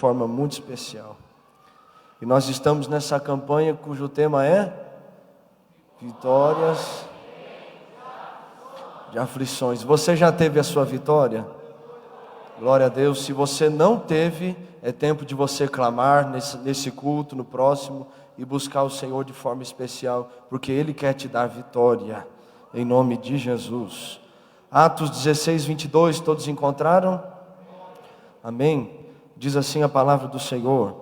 forma muito especial. E nós estamos nessa campanha cujo tema é Vitórias de Aflições. Você já teve a sua vitória? Glória a Deus. Se você não teve, é tempo de você clamar nesse culto, no próximo, e buscar o Senhor de forma especial, porque Ele quer te dar vitória, em nome de Jesus. Atos 16, 22, todos encontraram? Amém? Diz assim a palavra do Senhor: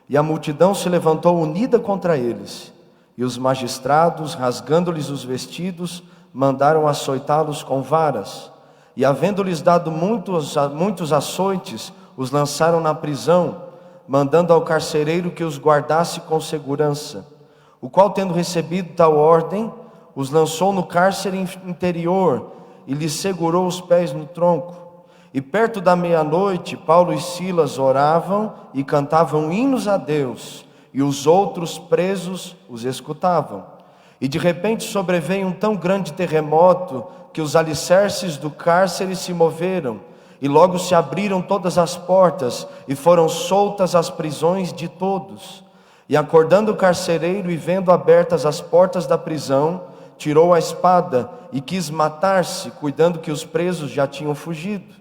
e a multidão se levantou unida contra eles, e os magistrados, rasgando-lhes os vestidos, mandaram açoitá-los com varas, e havendo-lhes dado muitos açoites, os lançaram na prisão, mandando ao carcereiro que os guardasse com segurança, o qual, tendo recebido tal ordem, os lançou no cárcere interior, e lhes segurou os pés no tronco. E perto da meia-noite, Paulo e Silas oravam e cantavam hinos a Deus, e os outros presos os escutavam. E de repente sobreveio um tão grande terremoto, que os alicerces do cárcere se moveram, e logo se abriram todas as portas, e foram soltas as prisões de todos. E acordando o carcereiro, e vendo abertas as portas da prisão, tirou a espada, e quis matar-se, cuidando que os presos já tinham fugido.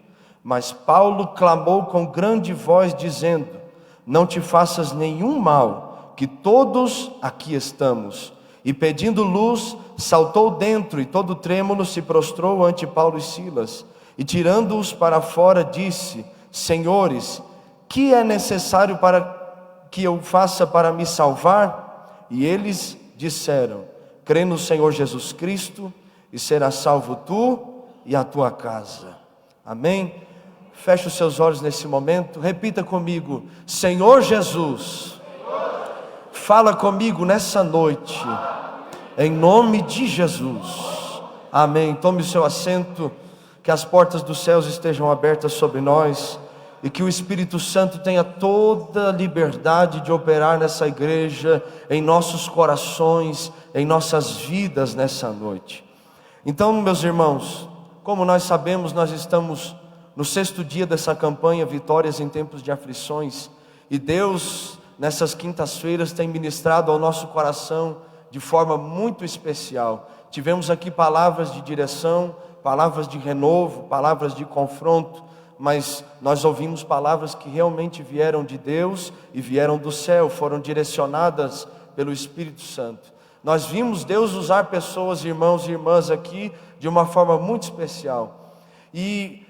Mas Paulo clamou com grande voz, dizendo: não te faças nenhum mal, que todos aqui estamos. E pedindo luz, saltou dentro, e todo trêmulo se prostrou ante Paulo e Silas. E tirando-os para fora, disse: senhores, que é necessário para que eu faça para me salvar? E eles disseram: crê no Senhor Jesus Cristo, e serás salvo tu e a tua casa. Amém? Feche os seus olhos nesse momento, repita comigo: Senhor Jesus, fala comigo nessa noite, em nome de Jesus. Amém. Tome o seu assento, que as portas dos céus estejam abertas sobre nós, e que o Espírito Santo tenha toda a liberdade de operar nessa igreja, em nossos corações, em nossas vidas nessa noite. Então, meus irmãos, como nós sabemos, nós estamos no 6º dia dessa campanha, Vitórias em Tempos de Aflições, e Deus, nessas quintas-feiras, tem ministrado ao nosso coração de forma muito especial. Tivemos aqui palavras de direção, palavras de renovo, palavras de confronto, mas nós ouvimos palavras que realmente vieram de Deus e vieram do céu, foram direcionadas pelo Espírito Santo. Nós vimos Deus usar pessoas, irmãos e irmãs aqui, de uma forma muito especial. E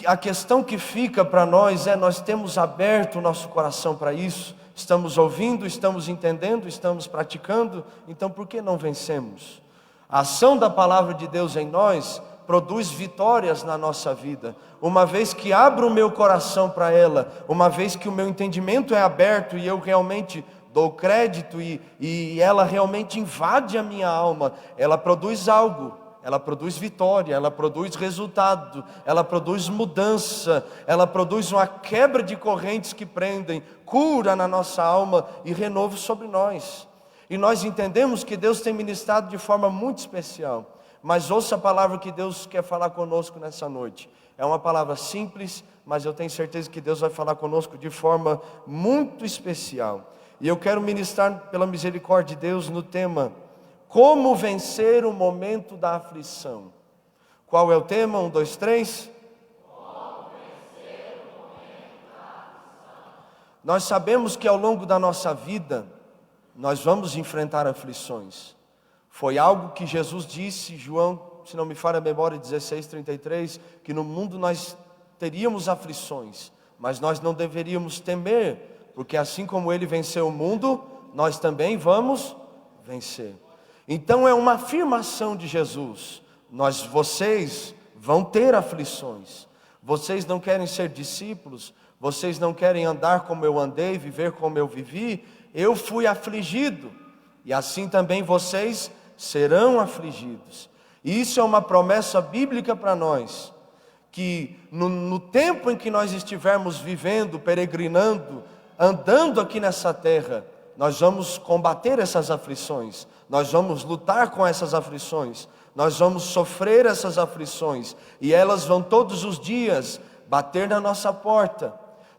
a questão que fica para nós é: nós temos aberto o nosso coração para isso, estamos ouvindo, estamos entendendo, estamos praticando, então por que não vencemos? A ação da palavra de Deus em nós produz vitórias na nossa vida, uma vez que abro o meu coração para ela, uma vez que o meu entendimento é aberto e eu realmente dou crédito e ela realmente invade a minha alma, ela produz algo. Ela produz vitória, ela produz resultado, ela produz mudança, ela produz uma quebra de correntes que prendem, cura na nossa alma e renovo sobre nós. E nós entendemos que Deus tem ministrado de forma muito especial. Mas ouça a palavra que Deus quer falar conosco nessa noite. É uma palavra simples, mas eu tenho certeza que Deus vai falar conosco de forma muito especial. E eu quero ministrar pela misericórdia de Deus no tema: como vencer o momento da aflição. Qual é o tema? 1, 2, 3. Como vencer o momento da aflição. Nós sabemos que ao longo da nossa vida, nós vamos enfrentar aflições. Foi algo que Jesus disse, João, se não me falha a memória, 16:33, que no mundo nós teríamos aflições, mas nós não deveríamos temer, porque assim como Ele venceu o mundo, nós também vamos vencer. Então é uma afirmação de Jesus: vocês vão ter aflições. Vocês não querem ser discípulos, vocês não querem andar como eu andei, viver como eu vivi. Eu fui afligido, e assim também vocês serão afligidos. E isso é uma promessa bíblica para nós, que no tempo em que nós estivermos vivendo, peregrinando, andando aqui nessa terra, nós vamos combater essas aflições, nós vamos lutar com essas aflições, nós vamos sofrer essas aflições, e elas vão todos os dias bater na nossa porta.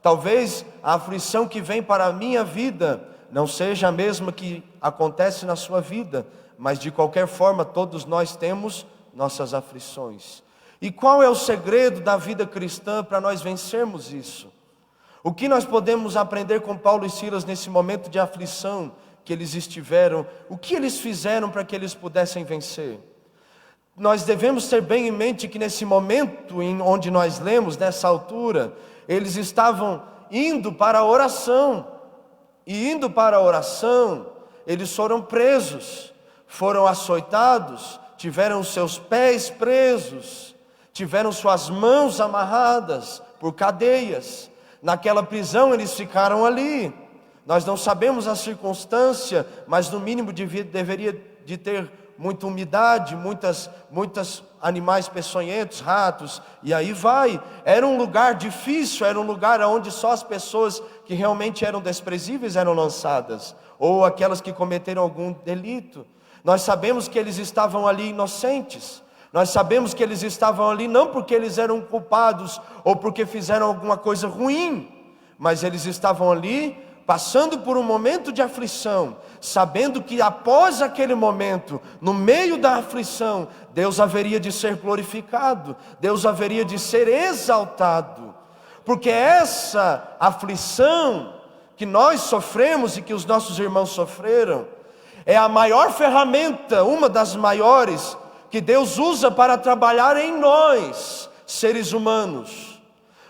Talvez a aflição que vem para a minha vida não seja a mesma que acontece na sua vida, mas de qualquer forma todos nós temos nossas aflições. E qual é o segredo da vida cristã para nós vencermos isso? O que nós podemos aprender com Paulo e Silas nesse momento de aflição que eles estiveram? O que eles fizeram para que eles pudessem vencer? Nós devemos ter bem em mente que nesse momento onde nós lemos, nessa altura, eles estavam indo para a oração. E indo para a oração, eles foram presos, foram açoitados, tiveram seus pés presos, tiveram suas mãos amarradas por cadeias. Naquela prisão eles ficaram ali. Nós não sabemos a circunstância, mas no mínimo deveria de ter muita umidade, muitas animais peçonhentos, ratos, e aí vai. Era um lugar difícil, era um lugar onde só as pessoas que realmente eram desprezíveis eram lançadas, ou aquelas que cometeram algum delito. Nós sabemos que eles estavam ali inocentes, nós sabemos que eles estavam ali não porque eles eram culpados, ou porque fizeram alguma coisa ruim, mas eles estavam ali passando por um momento de aflição, sabendo que após aquele momento, no meio da aflição, Deus haveria de ser glorificado, Deus haveria de ser exaltado, porque essa aflição que nós sofremos e que os nossos irmãos sofreram, é a maior ferramenta, uma das maiores, que Deus usa para trabalhar em nós, seres humanos.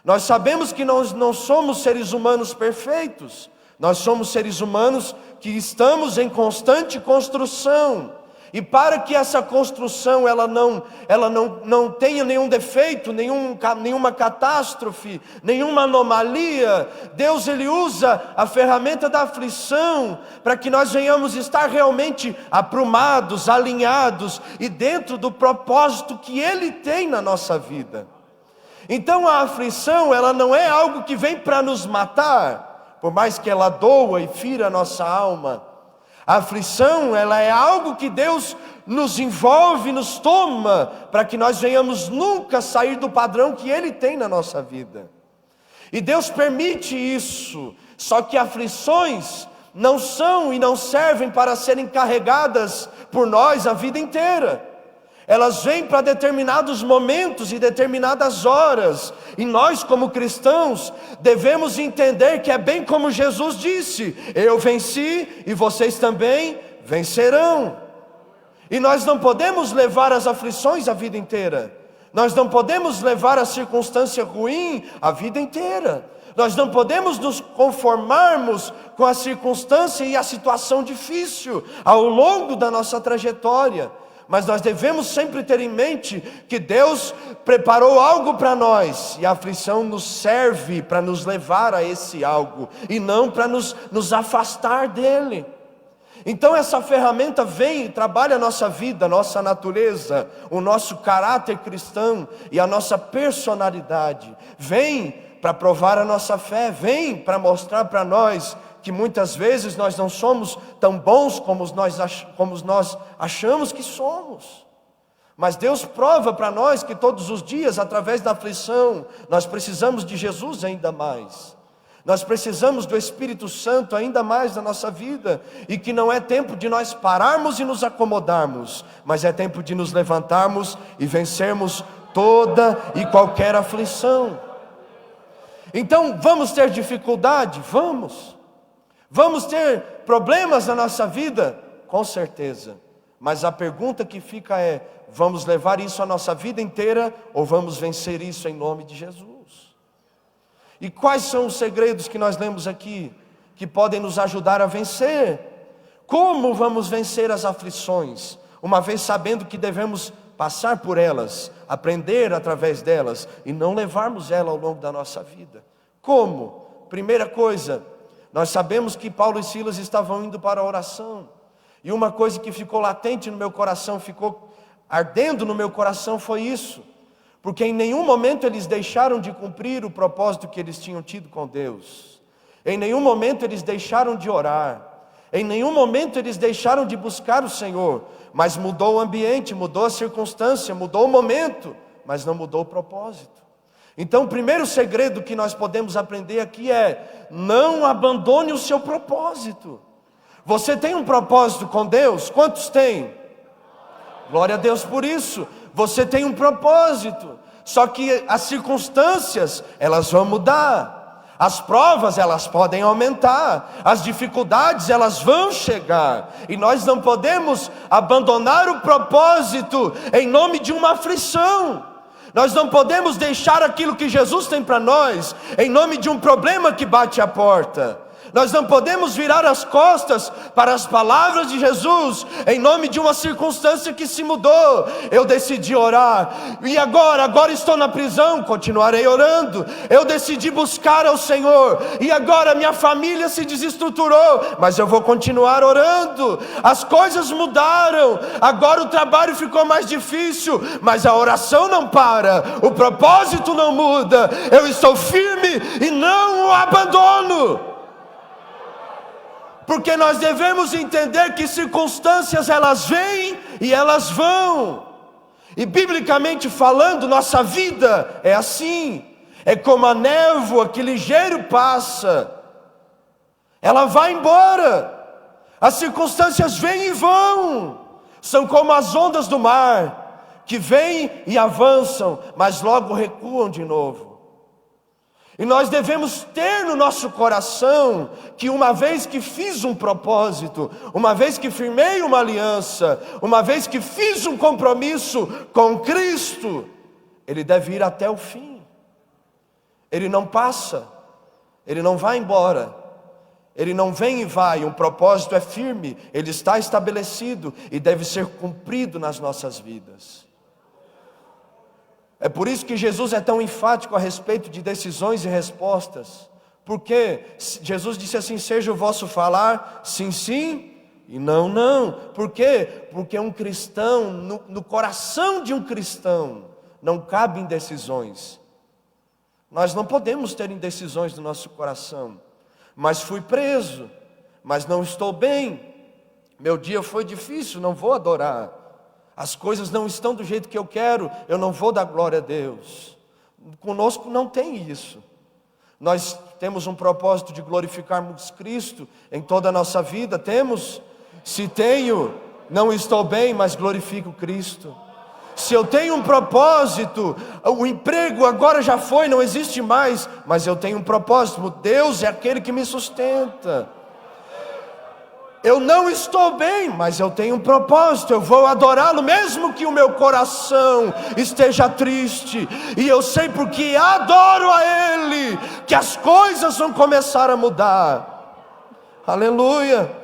Nós sabemos que nós não somos seres humanos perfeitos, nós somos seres humanos que estamos em constante construção, e para que essa construção ela não tenha nenhum defeito, nenhuma catástrofe, nenhuma anomalia, Deus ele usa a ferramenta da aflição para que nós venhamos estar realmente aprumados, alinhados e dentro do propósito que Ele tem na nossa vida. Então a aflição ela não é algo que vem para nos matar, por mais que ela doa e fira a nossa alma. A aflição, ela é algo que Deus nos envolve, nos toma, para que nós venhamos nunca sair do padrão que Ele tem na nossa vida. E Deus permite isso, só que aflições não são e não servem para serem carregadas por nós a vida inteira. Elas vêm para determinados momentos e determinadas horas, e nós como cristãos devemos entender que é bem como Jesus disse: eu venci e vocês também vencerão. E nós não podemos levar as aflições a vida inteira, nós não podemos levar a circunstância ruim a vida inteira, nós não podemos nos conformarmos com a circunstância e a situação difícil ao longo da nossa trajetória. Mas nós devemos sempre ter em mente que Deus preparou algo para nós, e a aflição nos serve para nos levar a esse algo, e não para nos afastar dele. Então essa ferramenta vem e trabalha a nossa vida, a nossa natureza, o nosso caráter cristão e a nossa personalidade. Vem para provar a nossa fé, vem para mostrar para nós que muitas vezes nós não somos tão bons como nós achamos que somos. Mas Deus prova para nós que todos os dias, através da aflição, nós precisamos de Jesus ainda mais. Nós precisamos do Espírito Santo ainda mais na nossa vida. E que não é tempo de nós pararmos e nos acomodarmos, mas é tempo de nos levantarmos e vencermos toda e qualquer aflição. Então vamos ter dificuldade? Vamos ter problemas na nossa vida? Com certeza. Mas a pergunta que fica é: vamos levar isso a nossa vida inteira ou vamos vencer isso em nome de Jesus? E quais são os segredos que nós lemos aqui que podem nos ajudar a vencer? Como vamos vencer as aflições, uma vez sabendo que devemos passar por elas, aprender através delas e não levarmos ela ao longo da nossa vida? Como? Primeira coisa, nós sabemos que Paulo e Silas estavam indo para a oração. E uma coisa que ficou latente no meu coração, ficou ardendo no meu coração, foi isso. Porque em nenhum momento eles deixaram de cumprir o propósito que eles tinham tido com Deus. Em nenhum momento eles deixaram de orar. Em nenhum momento eles deixaram de buscar o Senhor. Mas mudou o ambiente, mudou a circunstância, mudou o momento, mas não mudou o propósito. Então o primeiro segredo que nós podemos aprender aqui é: não abandone o seu propósito. Você tem um propósito com Deus? Quantos têm? Glória a Deus por isso. Você tem um propósito. Só que as circunstâncias, elas vão mudar. As provas, elas podem aumentar. As dificuldades, elas vão chegar. E nós não podemos abandonar o propósito em nome de uma aflição. Nós não podemos deixar aquilo que Jesus tem para nós em nome de um problema que bate à porta. Nós não podemos virar as costas para as palavras de Jesus em nome de uma circunstância que se mudou. Eu decidi orar, e agora estou na prisão, continuarei orando. Eu decidi buscar ao Senhor, e agora minha família se desestruturou, mas eu vou continuar orando. As coisas mudaram, agora o trabalho ficou mais difícil, mas a oração não para, o propósito não muda. Eu estou firme e não o abandono. Porque nós devemos entender que circunstâncias elas vêm e elas vão. E biblicamente falando, nossa vida é assim. É como a névoa que ligeiro passa. Ela vai embora. As circunstâncias vêm e vão. São como as ondas do mar, que vêm e avançam, mas logo recuam de novo. E nós devemos ter no nosso coração que uma vez que fiz um propósito, uma vez que firmei uma aliança, uma vez que fiz um compromisso com Cristo, ele deve ir até o fim. Ele não passa, ele não vai embora, ele não vem e vai. Um propósito é firme, ele está estabelecido e deve ser cumprido nas nossas vidas. É por isso que Jesus é tão enfático a respeito de decisões e respostas. Porque Jesus disse assim: seja o vosso falar sim, sim e não, não. Por quê? Porque um cristão, no coração de um cristão, não cabe indecisões. Nós não podemos ter indecisões no nosso coração. Mas fui preso, mas não estou bem. Meu dia foi difícil, não vou adorar. As coisas não estão do jeito que eu quero, eu não vou dar glória a Deus. Conosco não tem isso. Nós temos um propósito de glorificarmos Cristo em toda a nossa vida, temos. Se tenho, não estou bem, mas glorifico Cristo. Se eu tenho um propósito, o emprego agora já foi, não existe mais, mas eu tenho um propósito, Deus é aquele que me sustenta. Eu não estou bem, mas eu tenho um propósito, eu vou adorá-lo, mesmo que o meu coração esteja triste, e eu sei porque adoro a Ele, que as coisas vão começar a mudar. Aleluia.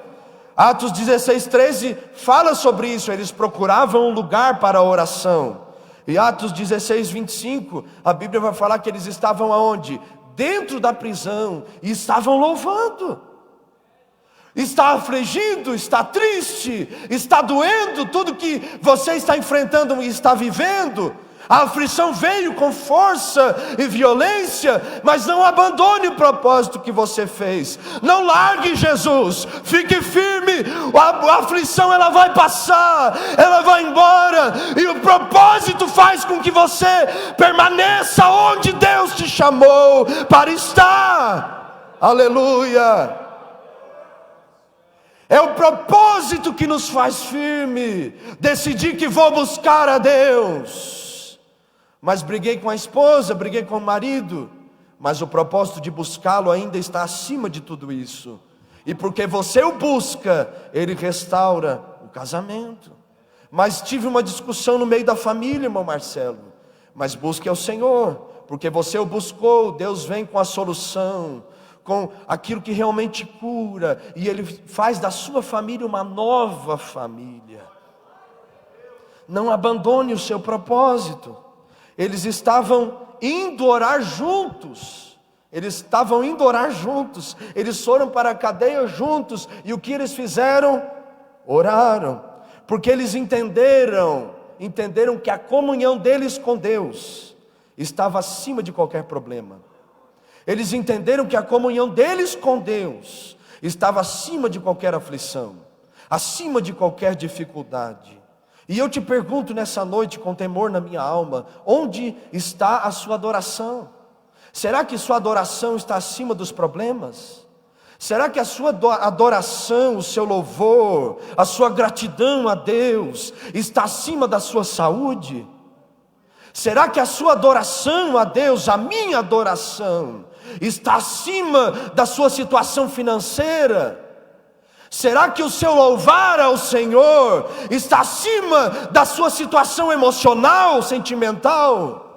Atos 16:13 fala sobre isso. Eles procuravam um lugar para a oração. E Atos 16:25, a Bíblia vai falar que eles estavam aonde? Dentro da prisão, e estavam louvando. Está afligido, está triste, está doendo, tudo que você está enfrentando e está vivendo. A aflição veio com força e violência, mas não abandone o propósito que você fez. Não largue Jesus, fique firme. A aflição ela vai passar, ela vai embora, e o propósito faz com que você permaneça onde Deus te chamou para estar. Aleluia. É o propósito que nos faz firme. Decidir que vou buscar a Deus. Mas briguei com a esposa, briguei com o marido. Mas o propósito de buscá-lo ainda está acima de tudo isso. E porque você o busca, Ele restaura o casamento. Mas tive uma discussão no meio da família, irmão Marcelo. Mas busque ao Senhor, porque você o buscou, Deus vem com a solução, com aquilo que realmente cura, e Ele faz da sua família uma nova família. Não abandone o seu propósito. Eles estavam indo orar juntos. Eles foram para a cadeia juntos. E o que eles fizeram? Oraram. Porque eles entenderam que a comunhão deles com Deus estava acima de qualquer problema. Eles entenderam que a comunhão deles com Deus estava acima de qualquer aflição, acima de qualquer dificuldade. E eu te pergunto nessa noite, com temor na minha alma, onde está a sua adoração? Será que sua adoração está acima dos problemas? Será que a sua adoração, o seu louvor, a sua gratidão a Deus está acima da sua saúde? Será que a sua adoração a Deus, a minha adoração, está acima da sua situação financeira? Será que o seu louvar ao Senhor está acima da sua situação emocional, sentimental?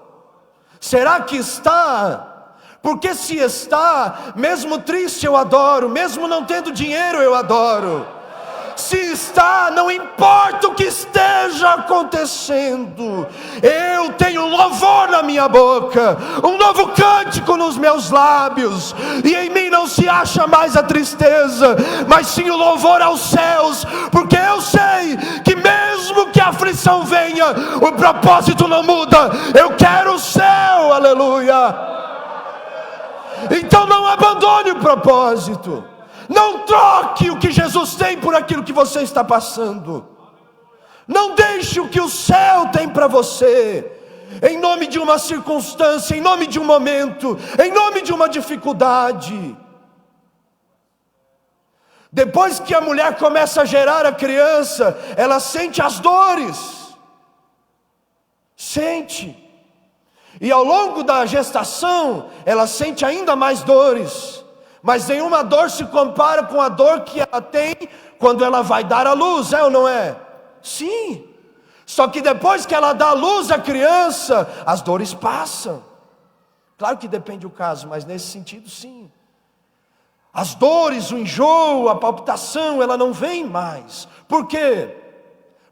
Será que está? Porque se está, mesmo triste eu adoro, mesmo não tendo dinheiro eu adoro. Se está, não importa o que esteja acontecendo, eu tenho louvor na minha boca, um novo cântico nos meus lábios, e em mim não se acha mais a tristeza, mas sim o louvor aos céus, porque eu sei que mesmo que a aflição venha, o propósito não muda. Eu quero o céu, aleluia. Então não abandone o propósito. Não troque o que Jesus tem por aquilo que você está passando. Não deixe o que o céu tem para você, em nome de uma circunstância, em nome de um momento, em nome de uma dificuldade. Depois que a mulher começa a gerar a criança, ela sente as dores. Sente. E ao longo da gestação, ela sente ainda mais dores. Mas nenhuma dor se compara com a dor que ela tem quando ela vai dar à luz, é ou não é? Sim. Só que depois que ela dá à luz à criança, as dores passam. Claro que depende do caso, mas nesse sentido sim. As dores, o enjoo, a palpitação, ela não vem mais. Por quê?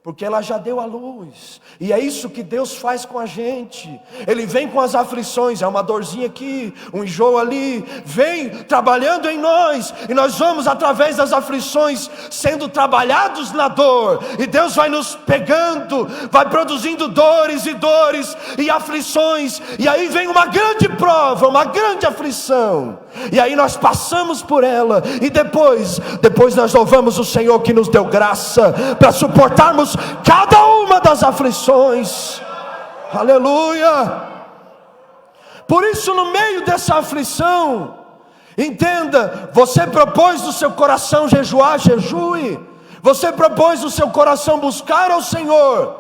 Porque ela já deu a luz. E é isso que Deus faz com a gente. Ele vem com as aflições, é uma dorzinha aqui, um enjoo ali, vem trabalhando em nós, e nós vamos através das aflições sendo trabalhados na dor, e Deus vai nos pegando, vai produzindo dores e aflições, e aí vem uma grande prova, uma grande aflição, e aí nós passamos por ela, e depois nós louvamos o Senhor que nos deu graça para suportarmos cada uma das aflições. Aleluia. Por isso, no meio dessa aflição, entenda, você propôs no seu coração jejuar, jejue. Você propôs no seu coração buscar ao Senhor.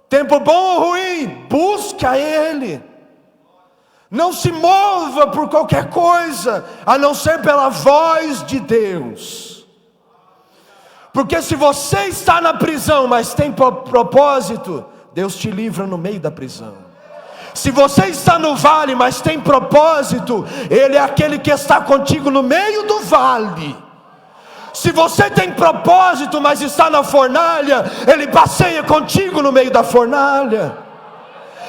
Tempo bom ou ruim, busque a Ele. Não se mova por qualquer coisa, a não ser pela voz de Deus. Porque se você está na prisão, mas tem propósito, Deus te livra no meio da prisão. Se você está no vale, mas tem propósito, Ele é aquele que está contigo no meio do vale. Se você tem propósito, mas está na fornalha, Ele passeia contigo no meio da fornalha.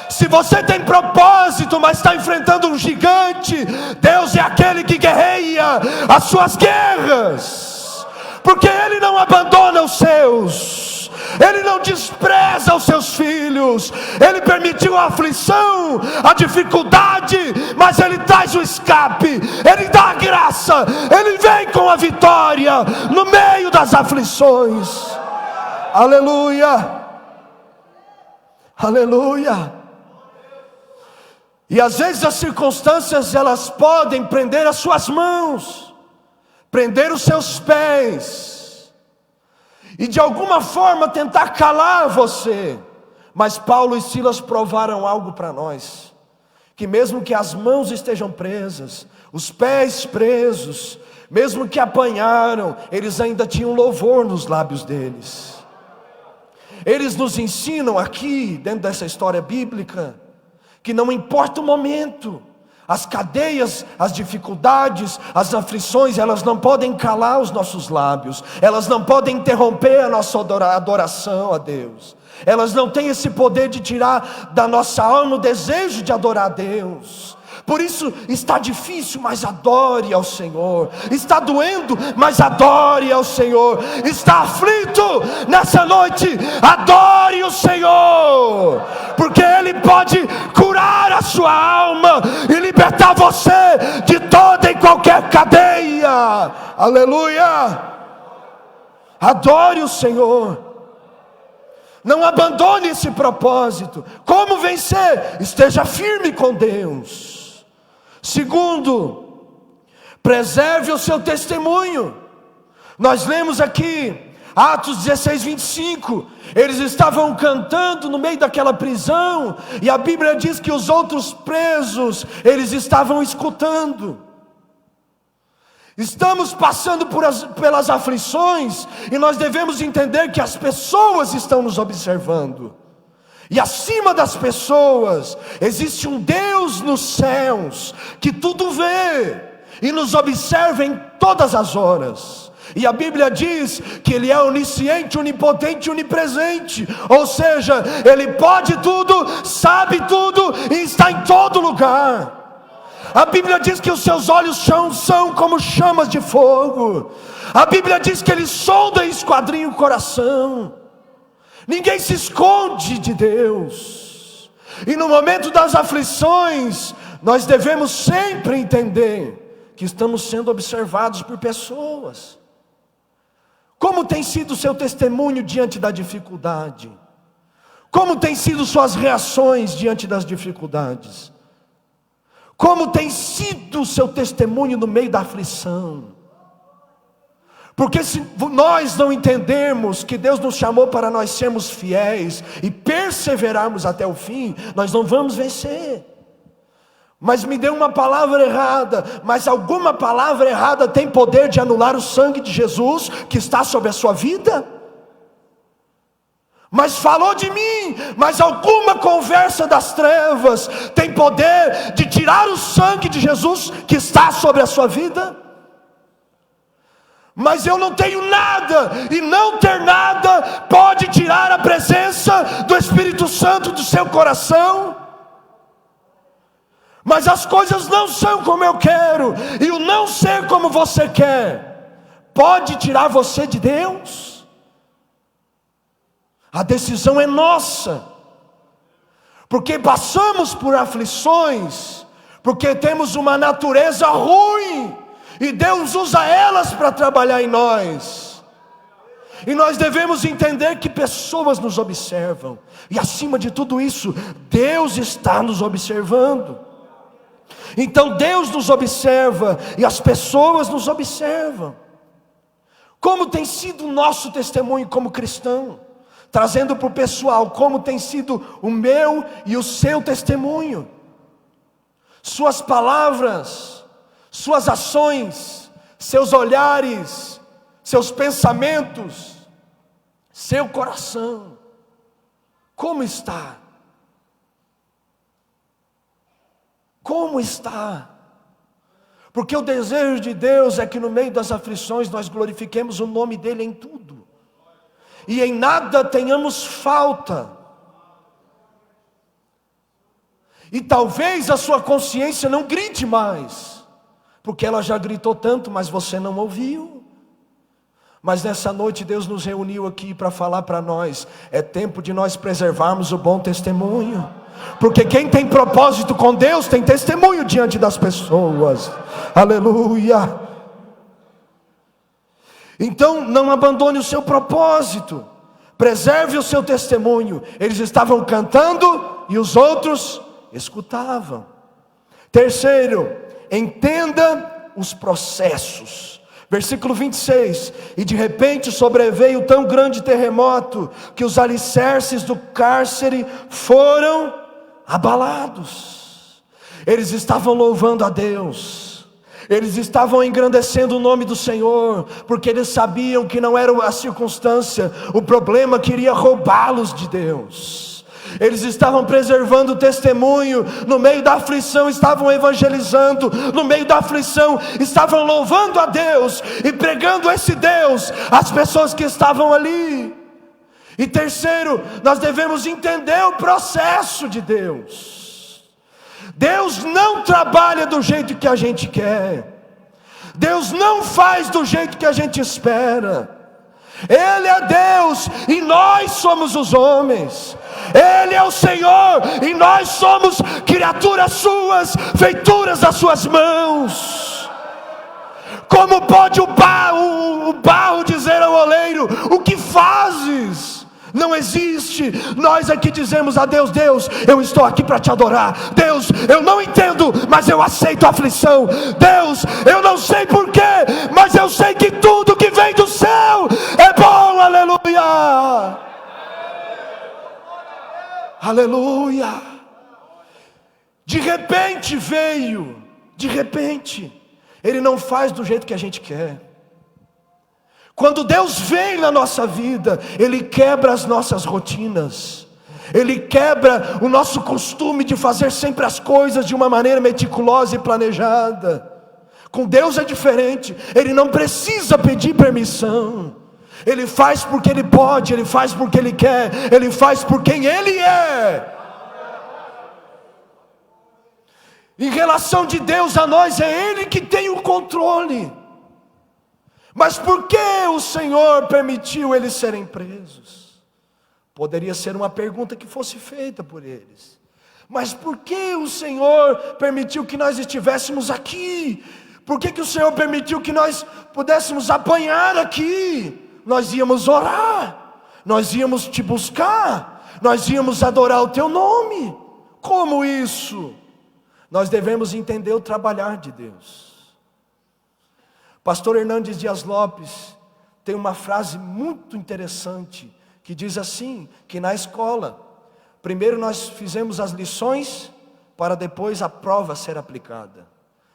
Se você tem propósito, mas está enfrentando um gigante, Deus é aquele que guerreia as suas guerras. Porque Ele não abandona os seus, Ele não despreza os seus filhos. Ele permitiu a aflição, a dificuldade, mas Ele traz o escape, Ele dá a graça, Ele vem com a vitória no meio das aflições. Aleluia, aleluia. E às vezes as circunstâncias, elas podem prender as suas mãos, prender os seus pés, e de alguma forma tentar calar você. Mas Paulo e Silas provaram algo para nós, que mesmo que as mãos estejam presas, os pés presos, mesmo que apanharam, eles ainda tinham louvor nos lábios deles. Eles nos ensinam aqui, dentro dessa história bíblica, que não importa o momento, as cadeias, as dificuldades, as aflições, elas não podem calar os nossos lábios, elas não podem interromper a nossa adoração a Deus, elas não têm esse poder de tirar da nossa alma o desejo de adorar a Deus. Por isso está difícil, mas adore ao Senhor. Está doendo, mas adore ao Senhor. Está aflito nessa noite, adore o Senhor, porque Ele pode curar a sua alma e libertar você de toda e qualquer cadeia. Aleluia. Adore o Senhor. Não abandone esse propósito. Como vencer? Esteja firme com Deus. Segundo, preserve o seu testemunho. Nós lemos aqui, Atos 16, 25, eles estavam cantando no meio daquela prisão, e a Bíblia diz que os outros presos, eles estavam escutando. Estamos passando pelas aflições, e nós devemos entender que as pessoas estão nos observando, e acima das pessoas, existe um Deus nos céus, que tudo vê, e nos observa em todas as horas. E a Bíblia diz que Ele é onisciente, onipotente, onipresente, ou seja, Ele pode tudo, sabe tudo, e está em todo lugar. A Bíblia diz que os seus olhos são como chamas de fogo. A Bíblia diz que Ele sonda e esquadrinha o coração. Ninguém se esconde de Deus. E no momento das aflições, nós devemos sempre entender que estamos sendo observados por pessoas. Como tem sido o seu testemunho diante da dificuldade? Como tem sido suas reações diante das dificuldades? Como tem sido o seu testemunho no meio da aflição? Porque se nós não entendermos que Deus nos chamou para nós sermos fiéis e perseverarmos até o fim, nós não vamos vencer. Mas me deu uma palavra errada, mas alguma palavra errada tem poder de anular o sangue de Jesus que está sobre a sua vida? Mas falou de mim, mas alguma conversa das trevas tem poder de tirar o sangue de Jesus que está sobre a sua vida? Mas eu não tenho nada, e não ter nada pode tirar a presença do Espírito Santo do seu coração. Mas as coisas não são como eu quero, e o não ser como você quer pode tirar você de Deus? A decisão é nossa, porque passamos por aflições, porque temos uma natureza ruim, e Deus usa elas para trabalhar em nós. E nós devemos entender que pessoas nos observam, e acima de tudo isso, Deus está nos observando. Então Deus nos observa, e as pessoas nos observam. Como tem sido o nosso testemunho como cristão? Trazendo para o pessoal, como tem sido o meu e o seu testemunho? Suas palavras, suas ações, seus olhares, seus pensamentos, seu coração, como está? Como está? Porque o desejo de Deus é que no meio das aflições nós glorifiquemos o nome dEle em tudo, e em nada tenhamos falta. E talvez a sua consciência não grite mais, porque ela já gritou tanto, mas você não ouviu. Mas nessa noite Deus nos reuniu aqui para falar para nós, é tempo de nós preservarmos o bom testemunho. Porque quem tem propósito com Deus tem testemunho diante das pessoas. Aleluia. Então não abandone o seu propósito, preserve o seu testemunho. Eles estavam cantando e os outros escutavam. Terceiro, entenda os processos. Versículo 26, e de repente sobreveio tão grande terremoto, que os alicerces do cárcere foram abalados. Eles estavam louvando a Deus, eles estavam engrandecendo o nome do Senhor, porque eles sabiam que não era a circunstância, o problema queria roubá-los de Deus. Eles estavam preservando o testemunho, no meio da aflição estavam evangelizando, no meio da aflição estavam louvando a Deus e pregando esse Deus às pessoas que estavam ali. E terceiro, nós devemos entender o processo de Deus. Deus não trabalha do jeito que a gente quer, Deus não faz do jeito que a gente espera. Ele é Deus e nós somos os homens. Ele é o Senhor e nós somos criaturas suas, feituras das suas mãos. Como pode o barro dizer ao oleiro: o que fazes? Não existe. triste, nós é que dizemos a Deus: Deus, eu estou aqui para te adorar. Deus, eu não entendo, mas eu aceito a aflição. Deus, eu não sei porquê, mas eu sei que tudo que vem do céu é bom. Aleluia, aleluia. De repente veio, de repente. Ele não faz do jeito que a gente quer. Quando Deus vem na nossa vida, Ele quebra as nossas rotinas. Ele quebra o nosso costume de fazer sempre as coisas de uma maneira meticulosa e planejada. Com Deus é diferente. Ele não precisa pedir permissão. Ele faz porque Ele pode, Ele faz porque Ele quer, Ele faz por quem Ele é. Em relação de Deus a nós, é Ele que tem o controle. Mas por que o Senhor permitiu eles serem presos? Poderia ser uma pergunta que fosse feita por eles. Mas por que o Senhor permitiu que nós estivéssemos aqui? Por que o Senhor permitiu que nós pudéssemos apanhar aqui? Nós íamos orar, nós íamos te buscar, nós íamos adorar o teu nome. Como isso? Nós devemos entender o trabalhar de Deus. Pastor Hernandes Dias Lopes tem uma frase muito interessante, que diz assim, que na escola, primeiro nós fizemos as lições, para depois a prova ser aplicada.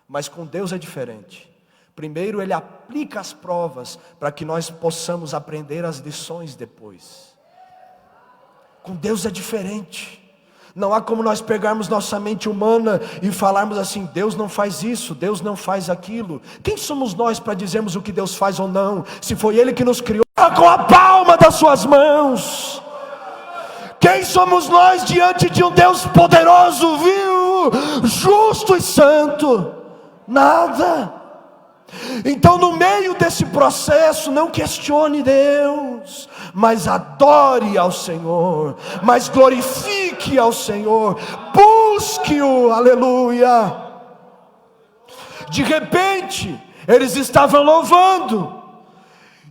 Mas com Deus é diferente. Primeiro Ele aplica as provas, para que nós possamos aprender as lições depois. Com Deus é diferente. Não há como nós pegarmos nossa mente humana e falarmos assim: Deus não faz isso, Deus não faz aquilo. Quem somos nós para dizermos o que Deus faz ou não, se foi Ele que nos criou com a palma das suas mãos? Quem somos nós diante de um Deus poderoso, vivo, justo e santo? Nada. Então, no meio desse processo, não questione Deus, mas adore ao Senhor, mas glorifique ao Senhor, busque-o, aleluia. De repente, eles estavam louvando,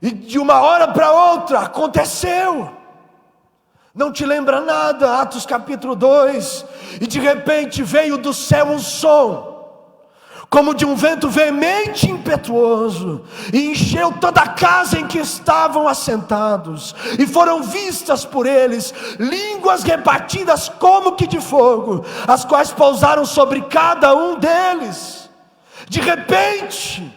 e de uma hora para outra, aconteceu. Não te lembra nada? Atos capítulo 2, e de repente veio do céu um som, como de um vento veemente e impetuoso, e encheu toda a casa em que estavam assentados, e foram vistas por eles línguas repartidas como que de fogo, as quais pousaram sobre cada um deles. De repente,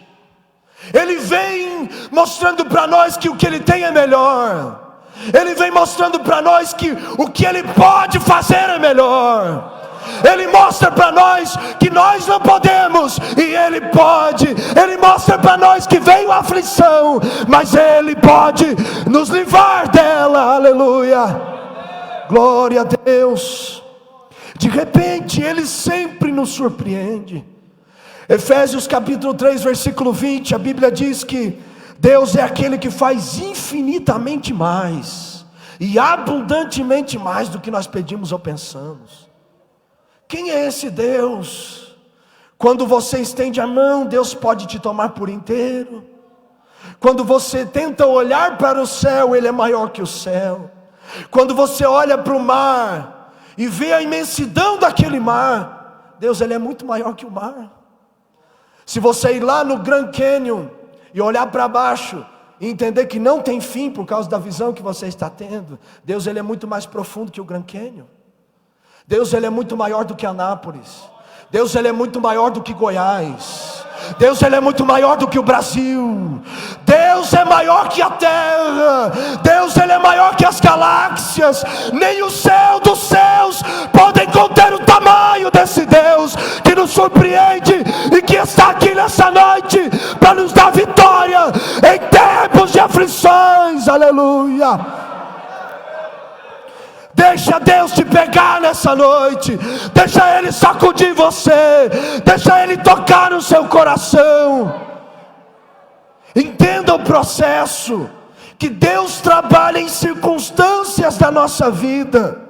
Ele vem mostrando para nós que o que Ele tem é melhor. Ele vem mostrando para nós que o que Ele pode fazer é melhor. Ele mostra para nós que nós não podemos e Ele pode. Ele mostra para nós que veio a aflição, mas Ele pode nos livrar dela, aleluia, glória a Deus. De repente Ele sempre nos surpreende. Efésios capítulo 3 versículo 20, a Bíblia diz que Deus é aquele que faz infinitamente mais e abundantemente mais do que nós pedimos ou pensamos. Quem é esse Deus? Quando você estende a mão, Deus pode te tomar por inteiro. Quando você tenta olhar para o céu, Ele é maior que o céu. Quando você olha para o mar e vê a imensidão daquele mar, Deus, Ele é muito maior que o mar. Se você ir lá no Grand Canyon e olhar para baixo e entender que não tem fim por causa da visão que você está tendo, Deus, Ele é muito mais profundo que o Grand Canyon. Deus, Ele é muito maior do que Anápolis. Deus, Ele é muito maior do que Goiás. Deus, Ele é muito maior do que o Brasil. Deus é maior que a terra. Deus, Ele é maior que as galáxias. Nem o céu dos céus podem conter o tamanho desse Deus que nos surpreende e que está aqui nessa noite para nos dar vitória em tempos de aflições, aleluia. Deixa Deus te pegar nessa noite. Deixa Ele sacudir você. Deixa Ele tocar no seu coração. Entenda o processo, que Deus trabalha em circunstâncias da nossa vida,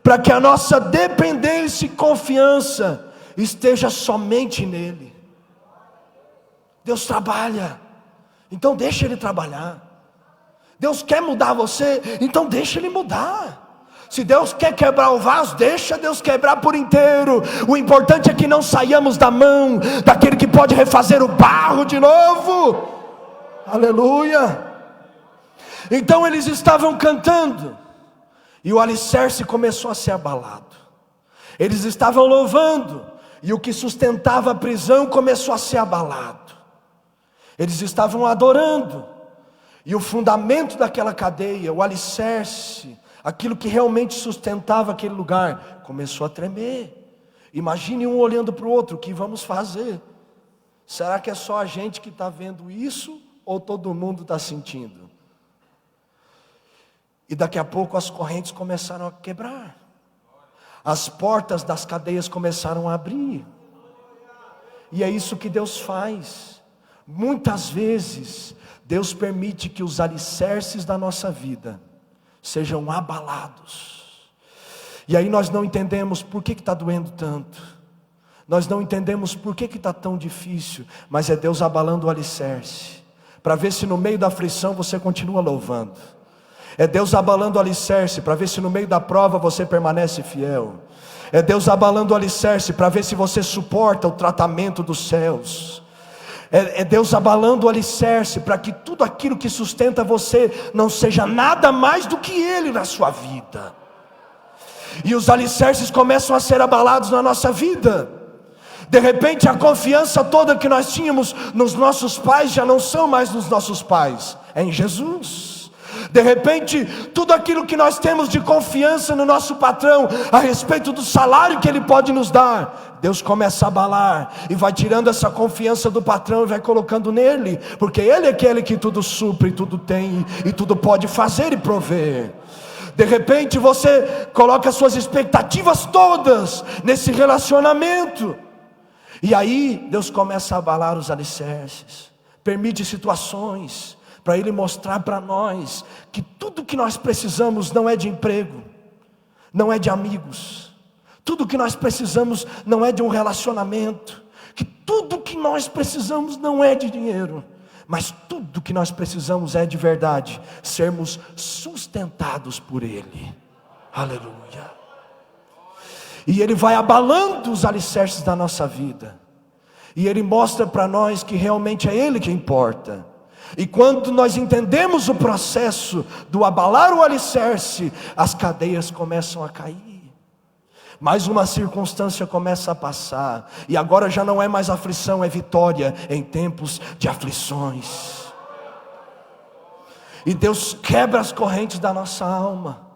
para que a nossa dependência e confiança esteja somente nele. Deus trabalha, então deixa Ele trabalhar. Deus quer mudar você, então deixa Ele mudar. Se Deus quer quebrar o vaso, deixa Deus quebrar por inteiro. O importante é que não saiamos da mão daquele que pode refazer o barro de novo. Aleluia. Então eles estavam cantando, e o alicerce começou a ser abalado. Eles estavam louvando, e o que sustentava a prisão começou a ser abalado. Eles estavam adorando, e o fundamento daquela cadeia, o alicerce, aquilo que realmente sustentava aquele lugar, começou a tremer. Imagine um olhando para o outro: o que vamos fazer? Será que é só a gente que está vendo isso, ou todo mundo está sentindo? E daqui a pouco as correntes começaram a quebrar, as portas das cadeias começaram a abrir. E é isso que Deus faz. Muitas vezes Deus permite que os alicerces da nossa vida sejam abalados. E aí nós não entendemos por que está doendo tanto. Nós não entendemos por que está tão difícil. Mas é Deus abalando o alicerce, para ver se no meio da aflição você continua louvando. É Deus abalando o alicerce, para ver se no meio da prova você permanece fiel. É Deus abalando o alicerce, para ver se você suporta o tratamento dos céus. É Deus abalando o alicerce, para que tudo aquilo que sustenta você não seja nada mais do que Ele na sua vida. E os alicerces começam a ser abalados na nossa vida. De repente a confiança toda que nós tínhamos nos nossos pais já não são mais nos nossos pais, é em Jesus. De repente tudo aquilo que nós temos de confiança no nosso patrão, a respeito do salário que ele pode nos dar, Deus começa a abalar, e vai tirando essa confiança do patrão e vai colocando nele, porque Ele é aquele que tudo supre, tudo tem, e tudo pode fazer e prover. De repente você coloca suas expectativas todas nesse relacionamento, e aí Deus começa a abalar os alicerces, permite situações para Ele mostrar para nós que tudo que nós precisamos não é de emprego, não é de amigos, tudo que nós precisamos não é de um relacionamento, que tudo que nós precisamos não é de dinheiro, mas tudo que nós precisamos é de verdade, sermos sustentados por Ele. Aleluia. E Ele vai abalando os alicerces da nossa vida, e Ele mostra para nós que realmente é Ele que importa. E quando nós entendemos o processo do abalar o alicerce, as cadeias começam a cair, mais uma circunstância começa a passar, e agora já não é mais aflição, é vitória em tempos de aflições. E Deus quebra as correntes da nossa alma,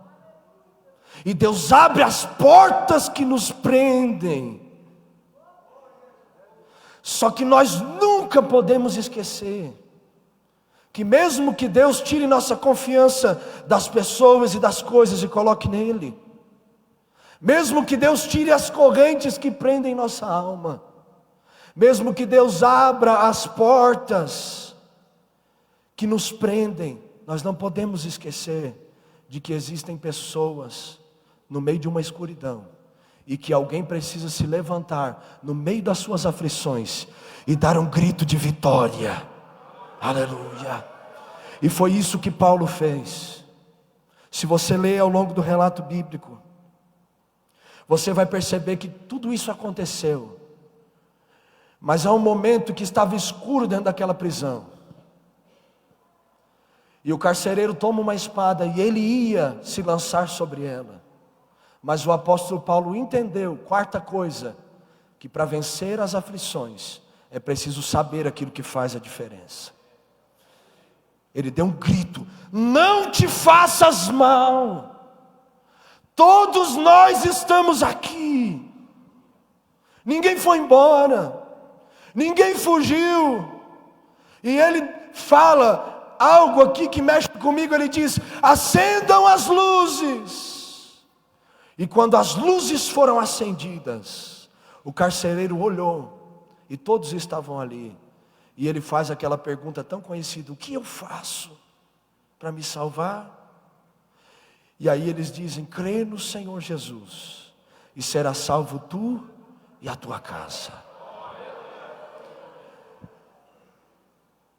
e Deus abre as portas que nos prendem. Só que nós nunca podemos esquecer que mesmo que Deus tire nossa confiança das pessoas e das coisas e coloque nele, mesmo que Deus tire as correntes que prendem nossa alma, mesmo que Deus abra as portas que nos prendem, nós não podemos esquecer de que existem pessoas no meio de uma escuridão, e que alguém precisa se levantar no meio das suas aflições e dar um grito de vitória. Aleluia. E foi isso que Paulo fez. Se você ler ao longo do relato bíblico, você vai perceber que tudo isso aconteceu, mas há um momento que estava escuro dentro daquela prisão, e o carcereiro toma uma espada e ele ia se lançar sobre ela. Mas o apóstolo Paulo entendeu, quarta coisa, que para vencer as aflições é preciso saber aquilo que faz a diferença. Ele deu um grito: não te faças mal, todos nós estamos aqui, ninguém foi embora, ninguém fugiu. E ele fala algo aqui que mexe comigo. Ele diz: acendam as luzes. E quando as luzes foram acendidas, o carcereiro olhou, e todos estavam ali. E ele faz aquela pergunta tão conhecida: o que eu faço para me salvar? E aí eles dizem: crê no Senhor Jesus, e será salvo tu e a tua casa.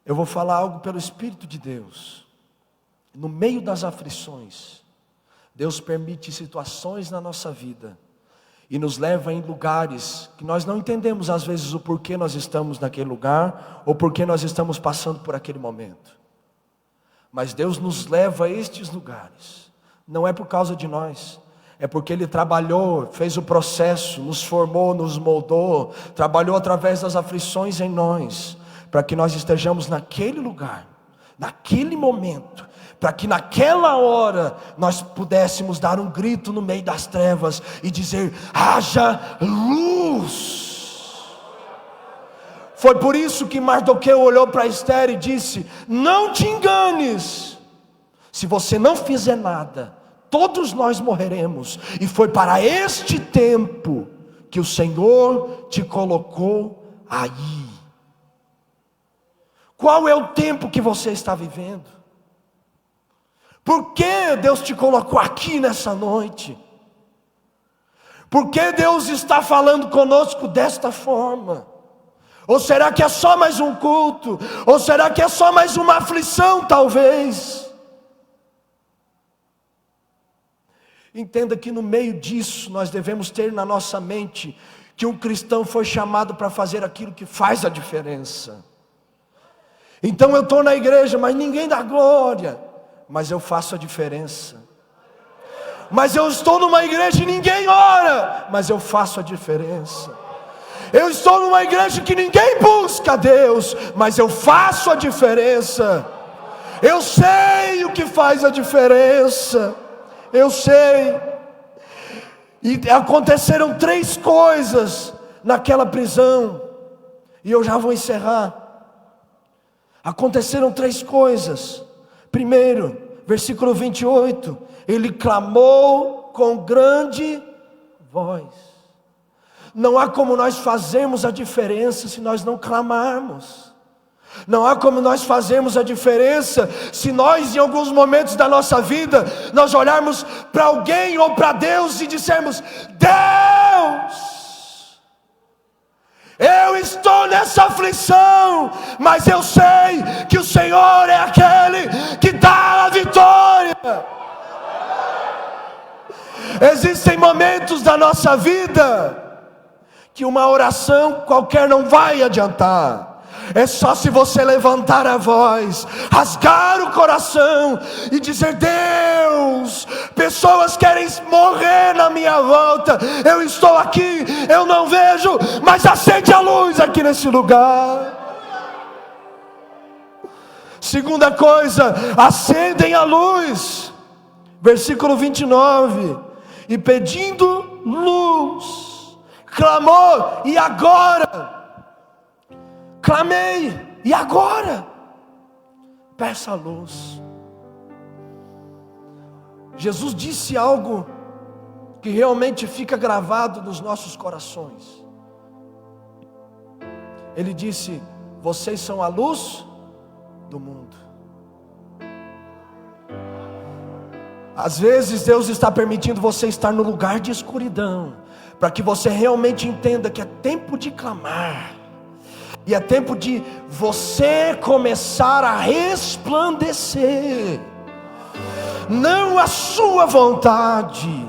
Eu vou falar algo pelo Espírito de Deus. No meio das aflições, Deus permite situações na nossa vida e nos leva em lugares que nós não entendemos às vezes o porquê nós estamos naquele lugar ou porquê nós estamos passando por aquele momento. Mas Deus nos leva a estes lugares, não é por causa de nós, é porque Ele trabalhou, fez o processo, nos formou, nos moldou, trabalhou através das aflições em nós, para que nós estejamos naquele lugar, naquele momento, para que naquela hora nós pudéssemos dar um grito no meio das trevas e dizer: haja luz. Foi por isso que Mardoqueu olhou para Esther e disse: não te enganes, se você não fizer nada, todos nós morreremos. E foi para este tempo que o Senhor te colocou aí. Qual é o tempo que você está vivendo? Por que Deus te colocou aqui nessa noite? Por que Deus está falando conosco desta forma? Ou será que é só mais um culto? Ou será que é só mais uma aflição talvez? Entenda que no meio disso nós devemos ter na nossa mente que um cristão foi chamado para fazer aquilo que faz a diferença. Então eu estou na igreja, mas ninguém dá glória, mas eu faço a diferença. Mas eu estou numa igreja e ninguém ora, mas eu faço a diferença. Eu estou numa igreja que ninguém busca a Deus, mas eu faço a diferença. Eu sei o que faz a diferença. Eu sei. E aconteceram 3 coisas naquela prisão, e eu já vou encerrar. Aconteceram 3 coisas. Primeiro, versículo 28, ele clamou com grande voz. Não há como nós fazermos a diferença se nós não clamarmos. Não há como nós fazermos a diferença se nós, em alguns momentos da nossa vida, nós olharmos para alguém ou para Deus e dissermos: Deus, eu estou nessa aflição, mas eu sei que o Senhor é aquele que dá a vitória. Existem momentos da nossa vida que uma oração qualquer não vai adiantar. É só se você levantar a voz, rasgar o coração e dizer: Deus, pessoas querem morrer na minha volta, eu estou aqui, eu não vejo, mas acende a luz aqui nesse lugar. Segunda coisa, acendem a luz. Versículo 29, e pedindo luz, clamou: e agora? Clamei, e agora? Peça luz. Jesus disse algo que realmente fica gravado nos nossos corações. Ele disse: vocês são a luz do mundo. Às vezes Deus está permitindo você estar no lugar de escuridão, para que você realmente entenda que é tempo de clamar. E é tempo de você começar a resplandecer. Não a sua vontade,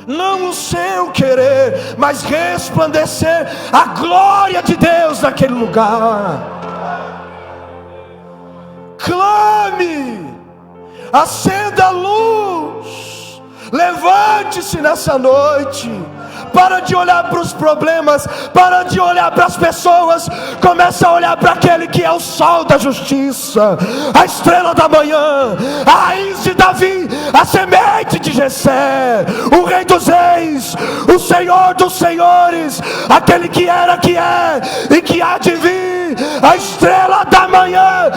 não o seu querer, mas resplandecer a glória de Deus naquele lugar. Clame, acenda a luz, levante-se nessa noite. Para de olhar para os problemas, para de olhar para as pessoas, começa a olhar para aquele que é o sol da justiça, a estrela da manhã, a raiz de Davi, a semente de Jessé, o rei dos reis, o Senhor dos senhores, aquele que era, que é e que há de vir, a estrela da manhã.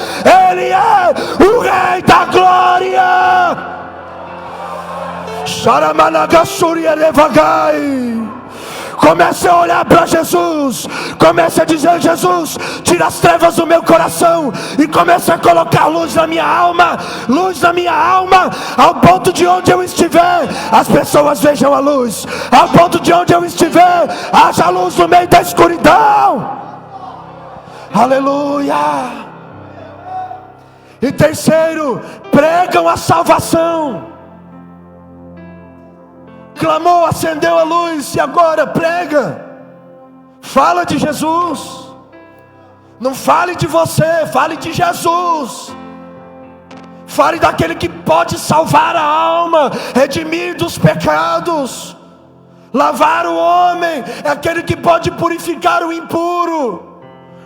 Ele é o rei da glória. Comece a olhar para Jesus, comece a dizer: Jesus, tira as trevas do meu coração e comece a colocar luz na minha alma, ao ponto de onde eu estiver, as pessoas vejam a luz, ao ponto de onde eu estiver, haja luz no meio da escuridão. Aleluia. E terceiro, pregam a salvação. clamou, acendeu a luz e agora prega. Fala de Jesus. Não fale de você, fale de Jesus. Fale daquele que pode salvar a alma, redimir dos pecados, lavar o homem. É aquele que pode purificar o impuro,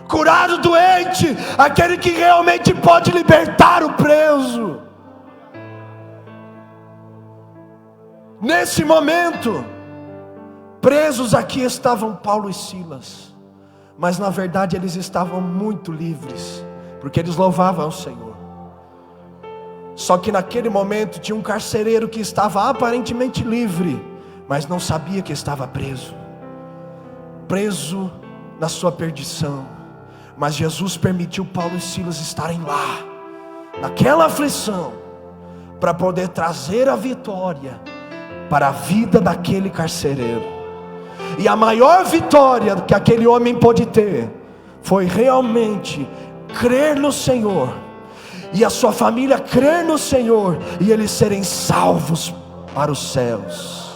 curar o doente, aquele que realmente pode libertar o preso. Nesse momento, presos aqui estavam Paulo e Silas, mas na verdade eles estavam muito livres, porque eles louvavam ao Senhor. Só que naquele momento tinha um carcereiro que estava aparentemente livre, mas não sabia que estava preso, preso na sua perdição. Mas Jesus permitiu Paulo e Silas estarem lá, naquela aflição, para poder trazer a vitória para a vida daquele carcereiro. E a maior vitória que aquele homem pôde ter foi realmente crer no Senhor, e a sua família crer no Senhor, e eles serem salvos para os céus.